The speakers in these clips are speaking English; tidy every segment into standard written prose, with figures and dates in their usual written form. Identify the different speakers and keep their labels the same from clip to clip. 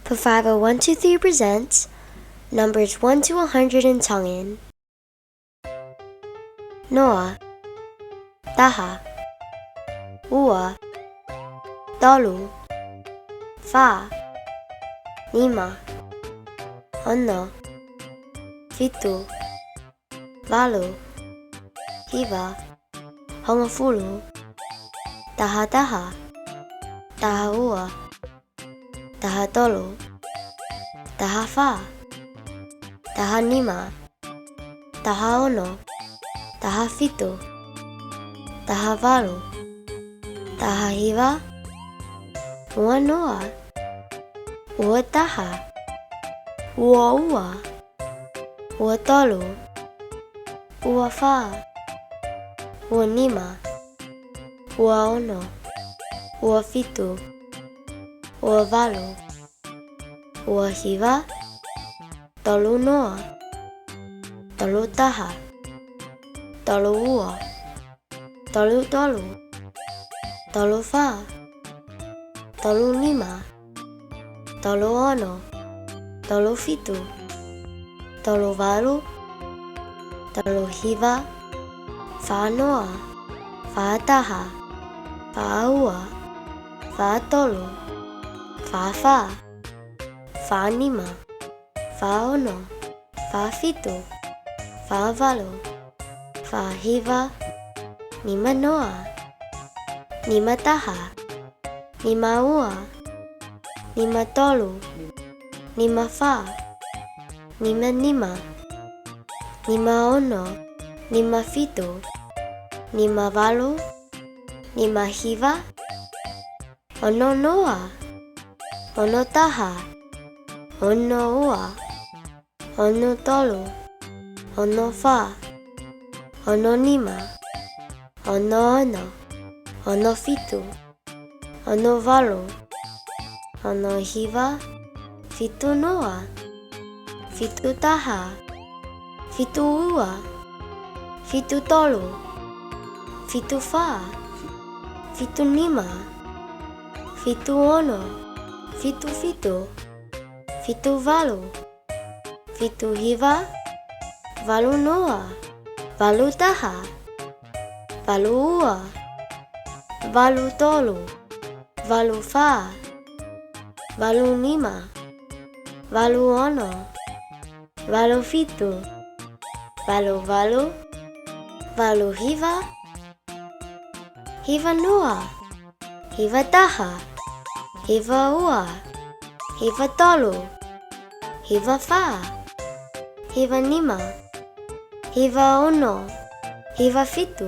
Speaker 1: Pafiva 123 presents numbers 1 to 100 in Tongan. Noa, Taha, Ua, Tolu, Fa, Nima, Ono, Fitu, Valu, Hiva, Hongafulu, Taha Taha, Taha Ua, Taha Tolu, Taha Fa, Taha Nima, Taha Ono, Taha Fitu, Taha Valu, Taha Hiva, Ua Noa, Ua Taha, Ua Ua, Ua Tolu, Ua Fa, Ua Nima, Ua Ono, Ua Fitu, Ua Valu, Ua Hiva, Tolu Noa, Tolu Taha, Tolu Ua, Tolu Tolu, Tolu Fa, Tolu Nima, Tolu Ono, Tolu Fitu, Tolu Valu, Tolu Hiva, Fa Noa, Fa Taha, Fa Ua, Fa Tolu, Fa Fa, Fa Nima, Fa Ono, Fa Fitu, Fa Valu, Fa Hiva, Nima Noa, Nima Taha, Nima Ua, Nima Tolu, Nima Fa, Nima Nima, Nima Ono, Nima Fitu, Nima Valu, Nima Hiva, Ono Noa, Ono Taha, Ono Ua, Ono Tolu, Ono Fa, Ono Nima, Ono Ono, Ono Fitu, Ono Valu, Ono Hiva, Fitu Noa, Fitu Taha, Fitu Ua, Fitu Tolu, Fitu Fa, Fitu Nima, Fitu Ono, Fitu Fitu, Fitu Valu, Fitu Hiva, Valu Noa, Valu Taha, Valu Ua, Valu Tolu, Valu Fa, Valu Nima, Valu Ono, Valu Fitu, Valu Valu, Valu Hiva, Hiva Noa, Hiva Taha, Hiva Ua, Hiva Tolu, Hiva Fa, Hiva Nima, Hiva Ono, Hiva Fitu,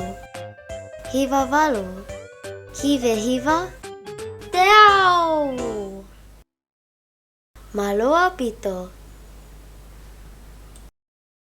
Speaker 1: Hiva Valu, Hiva Te ao! Maloa Pito.